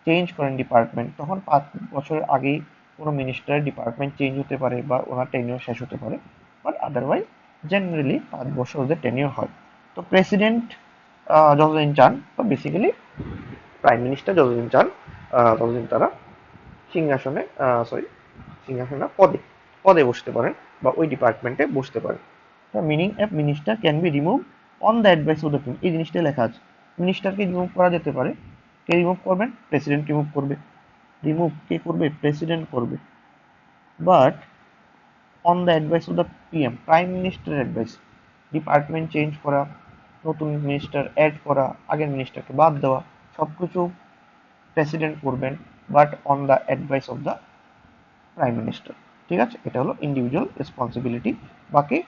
Speaker 1: চেঞ্জ করেন ডিপার্টমেন্ট, তখন 5 বছরের আগেই কোনো মিনিস্টারের ডিপার্টমেন্ট চেঞ্জ হতে পারে বা ওনার টেনিউর শেষ হতে পারে। বাট আদারওয়াইজ জেনারেলি 5 বছর ওদের টেনিউর হয়। তো প্রেসিডেন্ট যতদিন চান, বা বেসিক্যালি প্রাইম মিনিস্টার যতদিন চান, ততদিন তারা সিংহাসনে, সরি সিংহাসনে না, পদে পদে বসতে পারেন বা ওই ডিপার্টমেন্টে বসতে পারেন। Meaning a minister can be remove on the advice of the king, এই জিনিসটা লেখা আছে। মিনিস্টারকে রিমুভ করা যেতে পারে। কে রিমুভ করবেন? প্রেসিডেন্ট রিমুভ করবে। রিমুভ কে করবে? প্রেসিডেন্ট করবে। But on the advice of the PM, prime মিনিস্টারের অ্যাডভাইস। ডিপার্টমেন্ট চেঞ্জ করা, নতুন মিনিস্টার অ্যাড করা, আগের মিনিস্টারকে বাদ দেওয়া, সব কিছু প্রেসিডেন্ট করবেন, but on the advice of the prime minister. ঠিক আছে, এটা হলো ইন্ডিভিজুয়াল রেসপন্সিবিলিটি। বাকি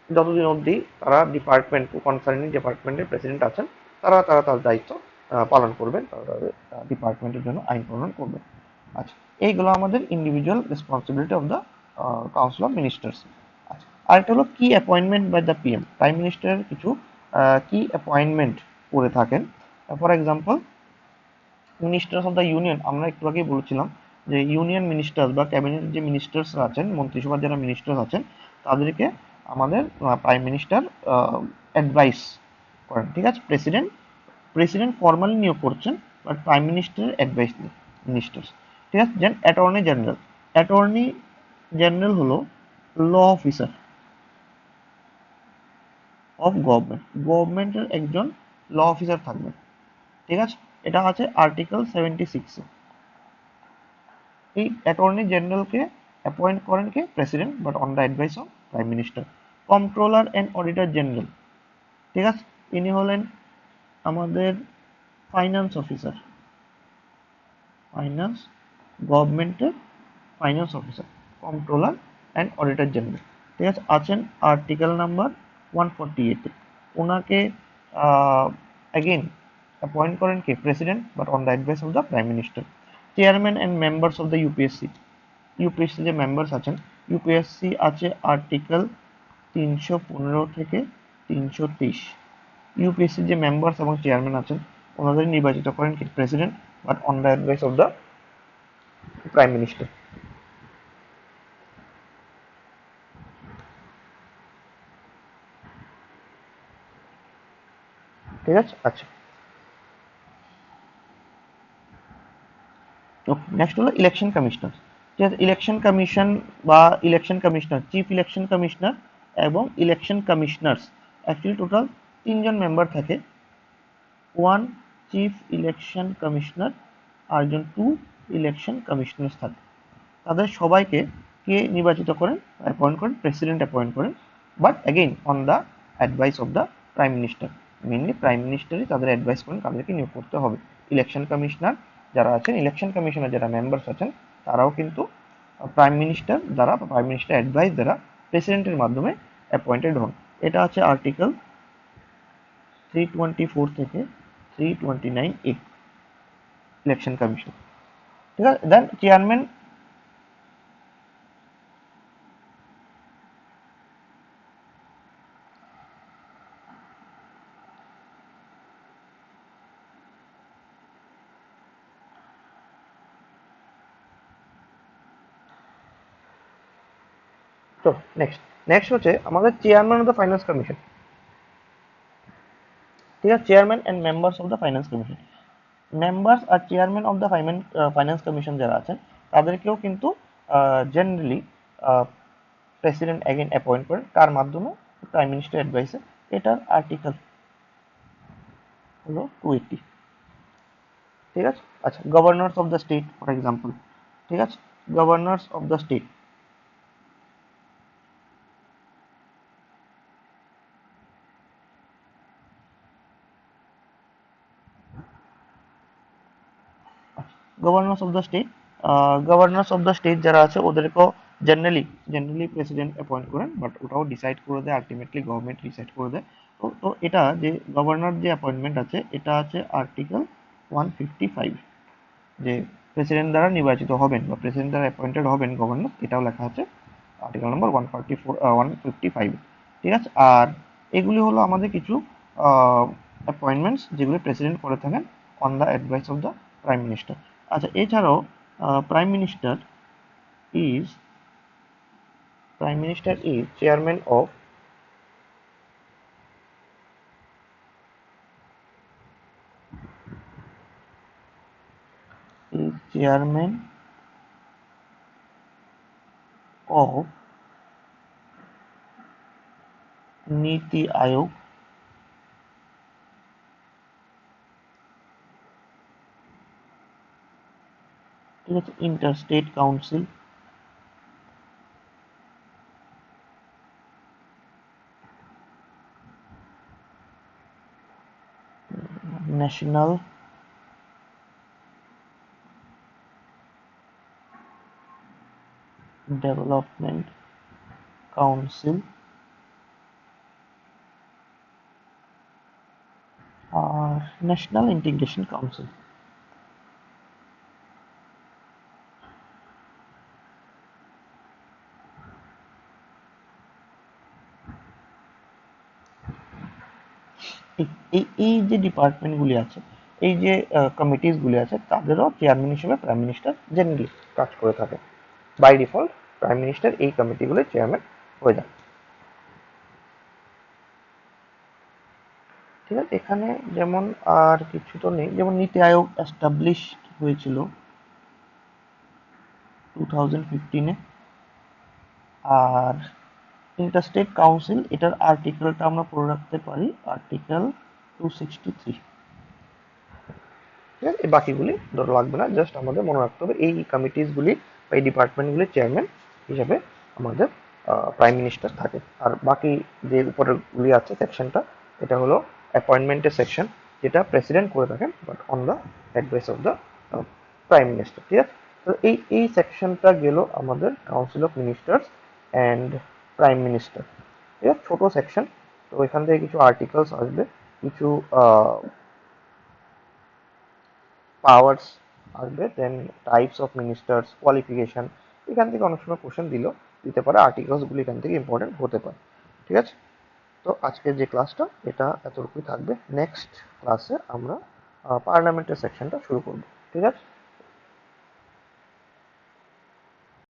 Speaker 1: যতদিন অবধি তারা ডিপার্টমেন্ট কনসার্নিং ডিপার্টমেন্টের প্রেসিডেন্ট আছেন, তারা তারা তার দায়িত্ব পালন করবেন, তারা তাদের ডিপার্টমেন্টের জন্য আইন প্রণয়ন করবেন। আচ্ছা, এইগুলো আমাদের individual responsibility of the council of ministers. আচ্ছা, আরেকটা হলো কি appointment by the PM. Prime মিনিস্টারের কিছু কি অ্যাপয়েন্টমেন্ট করে থাকেন। For example, ministers of the union, আমরা একটু আগেই বলেছিলাম যে ইউনিয়ন মিনিস্টার্স বা ক্যাবিনেটের যে মিনিস্টার্স আছেন, মন্ত্রিসভার যারা মিনিস্টার আছেন, তাদেরকে আমাদের প্রাইম মিনিস্টার অ্যাডভাইস করেন। ঠিক আছে, প্রেসিডেন্ট প্রেসিডেন্ট ফর্মালি নিয়োগ করছেন, বাট প্রাইম মিনিস্টারের অ্যাডভাইস নেই মিনিস্টার্স। ঠিক আছে, দেন অ্যাটর্নি জেনারেল। অ্যাটর্নি জেনারেল হলো ল অফিসার অফ গভর্নমেন্ট, গভর্নমেন্টের একজন ল অফিসার থাকবেন। ঠিক আছে, এটা আছে আর্টিকেল 76-এ। এই অ্যাটর্নি জেনারেলকে অ্যাপয়েন্ট করেন কে? President, but on the advice of prime minister. Controller and auditor general, ঠিক আছে, ইনি হলেন আমাদের ফাইন্যান্স অফিসার, ফাইন্যান্স গভর্নমেন্টের finance officer, controller and auditor general. ঠিক আছে, আছেন আর্টিকেল নাম্বার 148-এ। ওনাকে অ্যাগেন অ্যাপয়েন্ট করেন কে? President, but on the advice of the prime minister. Chairman and members of the UPSC, UPSC যে মেম্বার্স আছেন, ইউপিএসসি আছে আর্টিকেল 315 থেকে 323। ইউপিএসসি যে মেম্বার্স এবং চেয়ারম্যান আছেন, ওনাদের নির্বাচিত করেন কি? President, but on the advice of the prime minister. ঠিক আছে, আচ্ছা, ওকে। নেক্সট হলো ইলেকশন কমিশনার। ঠিক আছে, ইলেকশন কমিশন বা election commissioner, chief election commissioner এবং ইলেকশন কমিশনার্স, অ্যাকচুয়ালি টোটাল 3জন মেম্বার থাকে। ওয়ান চিফ ইলেকশন কমিশনার আর একজন 2 ইলেকশন কমিশনার্স থাকে। তাদের সবাইকে কে নির্বাচিত করেন? অ্যাপয়েন্ট করেন? প্রেসিডেন্ট অ্যাপয়েন্ট করেন, but again on the advice of the prime minister. Mainly prime মিনিস্টারই তাদের অ্যাডভাইস করেন কাদেরকে নিয়োগ করতে হবে। ইলেকশন কমিশনার যারা আছেন, ইলেকশন কমিশনের যারা মেম্বার্স আছেন, তারাও কিন্তু প্রাইম মিনিস্টার দ্বারা বা প্রাইম মিনিস্টার অ্যাডভাইস দ্বারা প্রেসিডেন্টের মাধ্যমে অ্যাপয়েন্টেড হন। এটা আছে আর্টিকেল 324 থেকে 329A ইলেকশন কমিশন। ঠিক আছে, দেন চেয়ারম্যান। তো নেক্সট নেক্সট হচ্ছে আমাদের chairman of the finance commission. ঠিক আছে, chairman and members of the finance commission. Members আর chairman of the finance commission যারা আছেন, তাদেরকেও কিন্তু জেনারেলি প্রেসিডেন্ট অ্যাগেন অ্যাপয়েন্ট করেন, কার মাধ্যমে? প্রাইম মিনিস্টার অ্যাডভাইসে। এটার আর্টিকেল হলো 280। ঠিক আছে, আচ্ছা, governors of the state for example. ঠিক আছে, governors of the state. Governors of the state যারা আছে ওদেরকেও জেনারেলি প্রেসিডেন্ট অ্যাপয়েন্ট করেন, বাট ওটাও ডিসাইড করে দেয় আলটিমেটলি, গভর্নমেন্ট ডিসাইড করে দেয়। তো এটা যে গভর্নর যে অ্যাপয়েন্টমেন্ট আছে, এটা আছে আর্টিকেল 155, যে প্রেসিডেন্ট দ্বারা নির্বাচিত হবেন বা প্রেসিডেন্ট দ্বারা অ্যাপয়েন্টেড হবেন গভর্নর, এটাও লেখা আছে আর্টিকেল নম্বর 155। ঠিক আছে, আর এগুলি হলো আমাদের কিছু অ্যাপয়েন্টমেন্টস যেগুলি প্রেসিডেন্ট করে থাকেন on the advice of the prime minister. আচ্ছা, এছাড়াও prime minister is chairman of chairman of NITI Aayog. ঠিক আছে, interstate council, national development council, আর ন্যাশনাল ইন্টিগ্রেশন কাউন্সিল। এই যে ডিপার্টমেন্টগুলি আছে, এই যে কমিটিসগুলি আছে, তাদেরও চেয়ারম্যান হিসেবে প্রাইম মিনিস্টার জেনারেলি কাজ করে থাকে। বাই ডিফল্ট প্রাইম মিনিস্টার এই কমিটিগুলোর চেয়ারম্যান হয়ে যায়। ঠিক আছে, এখানে যেমন আর কিছু তো নেই, যেমন নীতি আয়োগ এস্টাবলিশ হয়েছিল 2015-এ। আর ইন্টারস্টেট কাউন্সিল, এটার আর্টিকেলটা আমরা পড়ে রাখতে পারি, আর্টিকেল 263। ঠিক আছে, এই বাকিগুলি ধরো লাগবে না, জাস্ট আমাদের মনে রাখতে হবে এই কমিটিসগুলি বা এই ডিপার্টমেন্টগুলির চেয়ারম্যান হিসেবে আমাদের প্রাইম মিনিস্টার থাকে। আর বাকি যে উপরেরগুলি আছে সেকশনটা, এটা হলো অ্যাপয়েন্টমেন্টের সেকশন, যেটা প্রেসিডেন্ট করে থাকেন but on the advice of the prime minister. ঠিক আছে, তো এই সেকশনটা গেল আমাদের council of ministers and prime minister. ঠিক আছে, ছোট সেকশন। তো এখান থেকে কিছু আর্টিকেলস আসবে, কিছু পাওয়ার্স আসবে, দেন টাইপস অফ মিনিস্টার্স, কোয়ালিফিকেশন। এখান থেকে অনেক সময় কোশ্চেন দিতে পারে, আর্টিকেলসগুলো এখান থেকে ইম্পর্টেন্ট হতে পারে। ঠিক আছে, তো আজকের যে ক্লাসটা এটা এতটুকুই থাকবে। নেক্সট ক্লাসে আমরা পার্লামেন্টের সেকশনটা শুরু করব। ঠিক আছে।